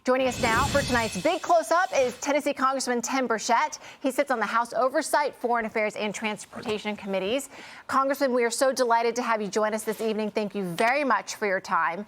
Joining us now for tonight's big close-up is Tennessee Congressman Tim Burchett. He sits on the House Oversight, Foreign Affairs, and Transportation Committees. Congressman, we are so delighted to have you join us this evening. Thank you very much for your time.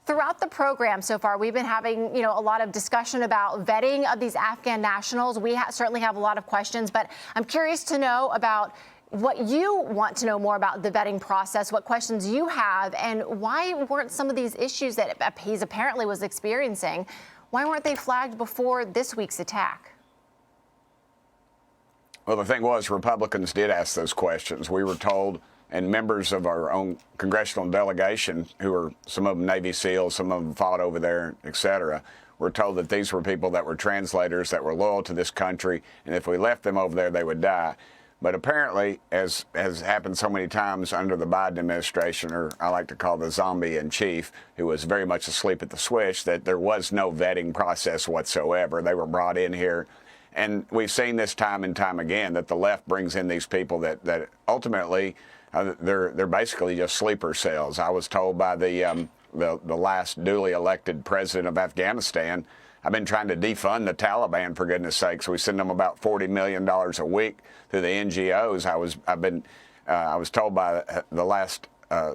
Throughout the program so far, we've been having, a lot of discussion about vetting of these Afghan nationals. We certainly have a lot of questions, but I'm curious to know about what you want to know more about the vetting process, what questions you have, and why weren't some of these issues that he apparently was experiencing, why weren't they flagged before this week's attack? Well, the thing was, Republicans did ask those questions. We were told, and members of our own congressional delegation, who are some of them Navy SEALs, some of them fought over there, et cetera, were told that these were people that were translators, that were loyal to this country, and if we left them over there, they would die. But apparently, as has happened so many times under the Biden administration, or I like to call the zombie in chief, who was very much asleep at the switch, that there was no vetting process whatsoever. They were brought in here. And we've seen this time and time again that the left brings in these people that ultimately they're basically just sleeper cells. I was told by the last duly elected president of Afghanistan, I've been trying to defund the Taliban, for goodness sakes. We send them about $40 million a week through the NGOs. I was told by the last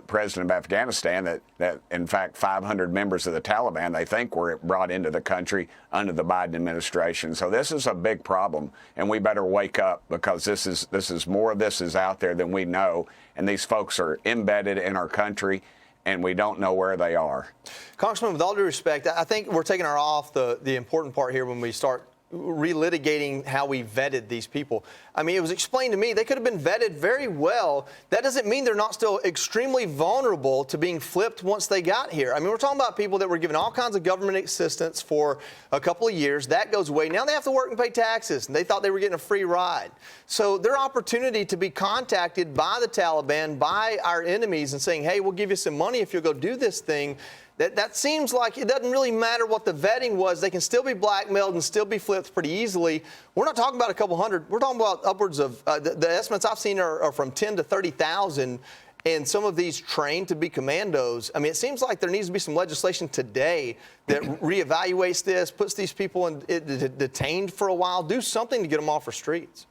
president of Afghanistan that in fact 500 members of the Taliban they think were brought into the country under the Biden administration. So this is a big problem, and we better wake up, because this is more of this is out there than we know, and these folks are embedded in our country, and we don't know where they are. Congressman, with all due respect, I think we're taking our off the important part here when we start relitigating how we vetted these people. I mean, it was explained to me they could have been vetted very well. That doesn't mean they're not still extremely vulnerable to being flipped once they got here. I mean, we're talking about people that were given all kinds of government assistance for a couple of years. That goes away. Now they have to work and pay taxes, and they thought they were getting a free ride. So their opportunity to be contacted by the Taliban, by our enemies, and saying, hey, we'll give you some money if you'll go do this thing, that seems like it doesn't really matter what the vetting was. They can still be blackmailed and still be flipped pretty easily. We're not talking about a couple hundred. We're talking about upwards of the estimates I've seen are from 10 to 30,000, and some of these trained to be commandos. I mean, it seems like there needs to be some legislation today that reevaluates this, puts these people detained for a while, do something to get them off our streets.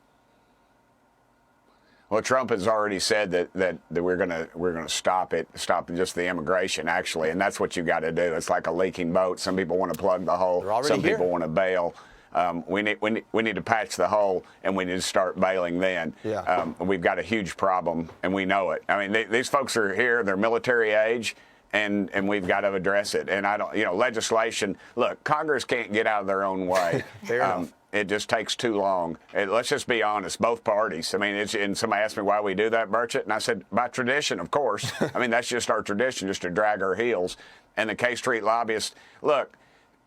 Well, Trump has already said that we're gonna stop just the immigration, actually, and that's what you got to do. It's like a leaking boat. Some people want to plug the hole. Some people want to bail. We need to patch the hole, and we need to start bailing then. Yeah. We've got a huge problem, and we know it. I mean, these folks are here. They're military age. And we've got to address it. And legislation. Look, Congress can't get out of their own way. Fair enough. It just takes too long. Let's just be honest, both parties. I mean, and somebody asked me why we do that, Burchett, and I said, by tradition, of course. I mean, that's just our tradition, just to drag our heels. And the K Street lobbyists, look,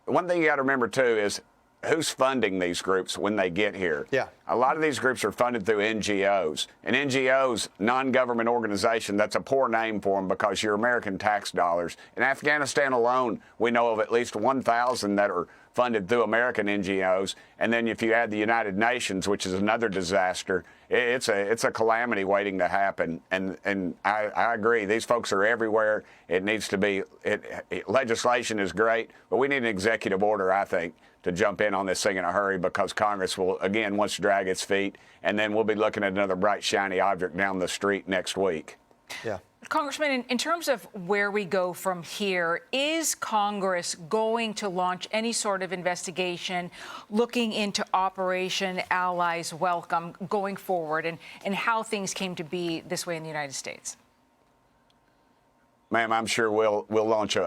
one thing you got to remember, too, is who's funding these groups when they get here. Yeah. A lot of these groups are funded through NGOs. And NGOs, non-government organization, that's a poor name for them because you're American tax dollars. In Afghanistan alone, we know of at least 1,000 that are funded through American NGOs. And then if you add the United Nations, which is another disaster, it's a calamity waiting to happen. And I agree. These folks are everywhere. It needs to be legislation is great, but we need an executive order, I think, to jump in on this thing in a hurry, because Congress will, again, wants to drag its feet, and then we'll be looking at another bright, shiny object down the street next week. Yeah. Congressman, in terms of where we go from here, is Congress going to launch any sort of investigation looking into Operation Allies Welcome going forward, and how things came to be this way in the United States? Ma'am, I'm sure we'll launch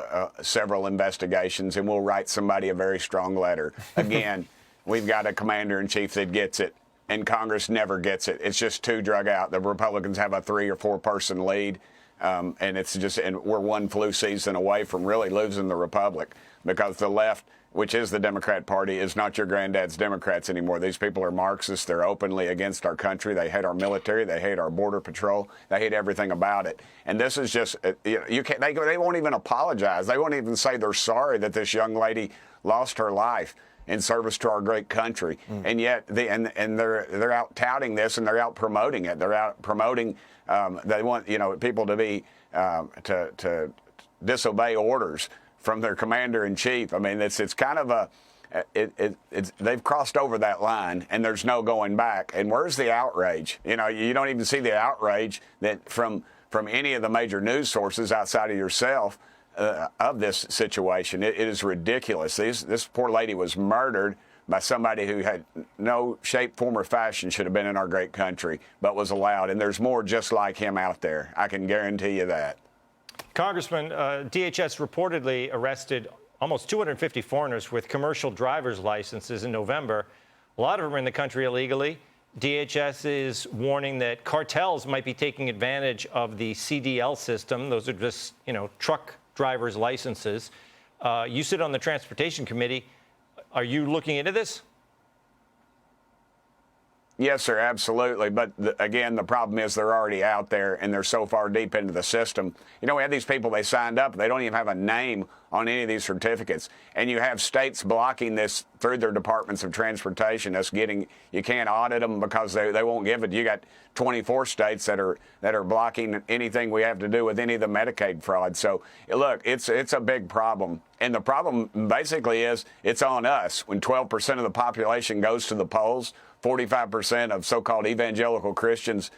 several investigations, and we'll write somebody a very strong letter. Again, we've got a commander-in-chief that gets it, and Congress never gets it. It's just too drug out. The Republicans have a 3 or 4 person lead, and we're one flu season away from really losing the republic, because the left, which is the Democrat Party, is not your granddad's Democrats anymore. These people are Marxists. They're openly against our country. They hate our military. They hate our border patrol. They hate everything about it. And this is just, you can't. They won't even apologize. They won't even say they're sorry that this young lady lost her life in service to our great country. And yet, they're out touting this, and they're out promoting it. They're out promoting. They want people to be to disobey orders. from their commander-in-chief. I mean, it's kind of a they've crossed over that line, and there's no going back. And where's the outrage? You know, you don't even see the outrage that from any of the major news sources outside of yourself of this situation. It is ridiculous. This poor lady was murdered by somebody who had no shape, form, or fashion should have been in our great country, but was allowed. And there's more just like him out there. I can guarantee you that. Congressman, DHS reportedly arrested almost 250 foreigners with commercial driver's licenses in November. A lot of them are in the country illegally. DHS is warning that cartels might be taking advantage of the CDL system. Those are just, truck driver's licenses. You sit on the Transportation Committee. Are you looking into this? Yes, sir, absolutely. But again, the problem is they're already out there and they're so far deep into the system. We had these people, they signed up, they don't even have a name on any of these certificates. And you have states blocking this through their departments of transportation. You can't audit them because they won't give it. You got 24 states that are blocking anything we have to do with any of the Medicaid fraud. So look, it's a big problem. And the problem basically is it's on us. When 12% of the population goes to the polls, 45% of so-called evangelical Christians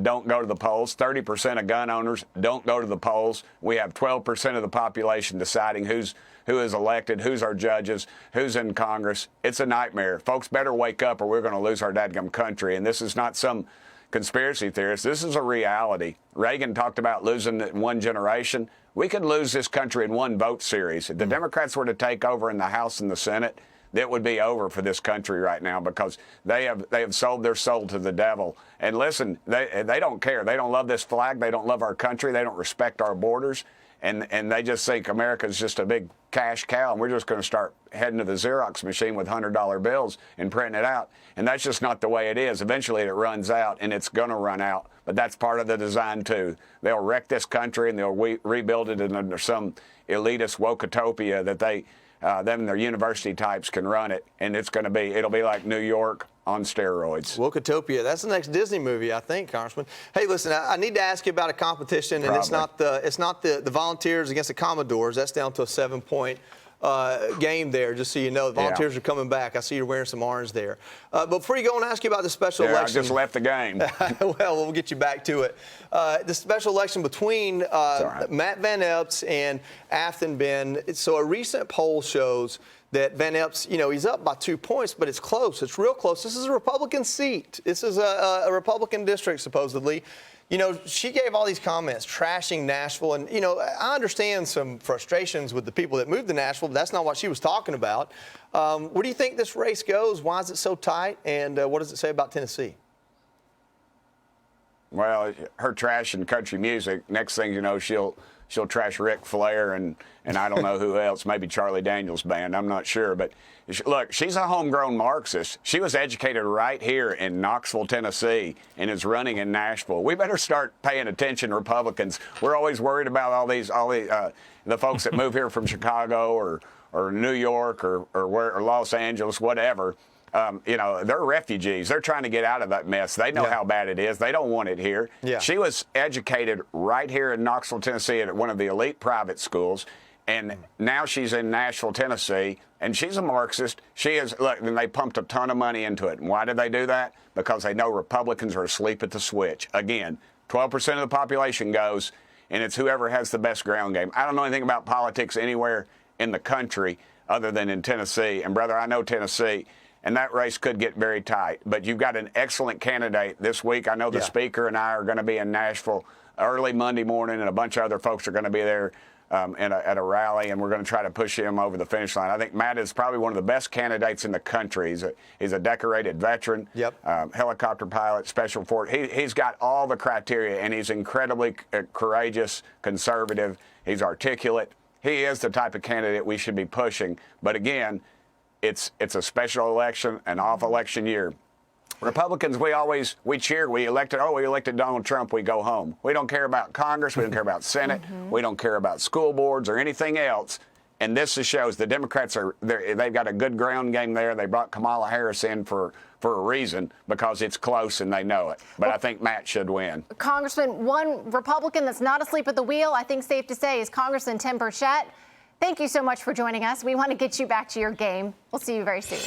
don't go to the polls. 30% of gun owners don't go to the polls. We have 12% of the population deciding who is elected, who's our judges, who's in Congress. It's a nightmare. Folks better wake up or we're going to lose our dadgum country. And this is not some conspiracy theorist. This is a reality. Reagan talked about losing in one generation. We could lose this country in one vote series. If the Democrats were to take over in the House and the Senate, that would be over for this country right now because they have sold their soul to the devil. And listen, they don't care. They don't love this flag. They don't love our country. They don't respect our borders. And they just think America's just a big cash cow, and we're just going to start heading to the Xerox machine with $100 bills and printing it out. And that's just not the way it is. Eventually it runs out, and it's going to run out. But that's part of the design, too. They'll wreck this country, and they'll rebuild it under some elitist woke-utopia that them and their university types can run it. And it'll be like New York on steroids. Wokeutopia. That's the next Disney movie, I think, Congressman. Hey, listen, I need to ask you about a competition, and it's not the Volunteers against the Commodores. That's down to a 7-point game there, just so you know. The Volunteers are coming back. I see you're wearing some orange there. But before you go, I want to ask you about the special election. I just left the game. Well, we'll get you back to it. The special election between Matt Van Epps and Afghan Ben. So a recent poll shows that Van Epps, he's up by 2 points, but it's close. It's real close. This is a Republican seat. This is a Republican district, supposedly. She gave all these comments trashing Nashville. And, I understand some frustrations with the people that moved to Nashville, but that's not what she was talking about. Where do you think this race goes? Why is it so tight? And what does it say about Tennessee? Well, her trashing country music, next thing you know, she'll trash Ric Flair and I don't know who else, maybe Charlie Daniels' band, I'm not sure. But look, she's a homegrown Marxist. She was educated right here in Knoxville, Tennessee, and is running in Nashville. We better start paying attention, Republicans. We're always worried about all the folks that move here from Chicago or New York or Los Angeles, whatever. They're refugees. They're trying to get out of that mess. They know how bad it is. They don't want it here. Yeah. She was educated right here in Knoxville, Tennessee at one of the elite private schools. And now she's in Nashville, Tennessee, and she's a Marxist. And they pumped a ton of money into it. And why did they do that? Because they know Republicans are asleep at the switch. Again, 12% of the population goes, and it's whoever has the best ground game. I don't know anything about politics anywhere in the country other than in Tennessee. And, brother, I know Tennessee. And that race could get very tight. But you've got an excellent candidate this week. I know the Speaker and I are going to be in Nashville early Monday morning, and a bunch of other folks are going to be there at a rally, and we're going to try to push him over the finish line. I think Matt is probably one of the best candidates in the country. He's a decorated veteran, helicopter pilot, special force. He's got all the criteria, and he's incredibly courageous, conservative. He's articulate. He is the type of candidate we should be pushing. But again, it's a special election, an off-election year. Republicans, we cheer. We elected Donald Trump, we go home. We don't care about Congress. We don't care about Senate. We don't care about school boards or anything else. And this shows the Democrats they've got a good ground game there. They brought Kamala Harris in for a reason, because it's close and they know it. But I think Matt should win. Congressman, one Republican that's not asleep at the wheel, I think safe to say, is Congressman Tim Burchett. Thank you so much for joining us. We want to get you back to your game. We'll see you very soon.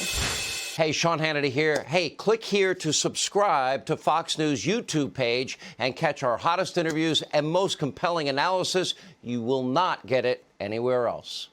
Hey, Sean Hannity here. Hey, click here to subscribe to Fox News YouTube page and catch our hottest interviews and most compelling analysis. You will not get it anywhere else.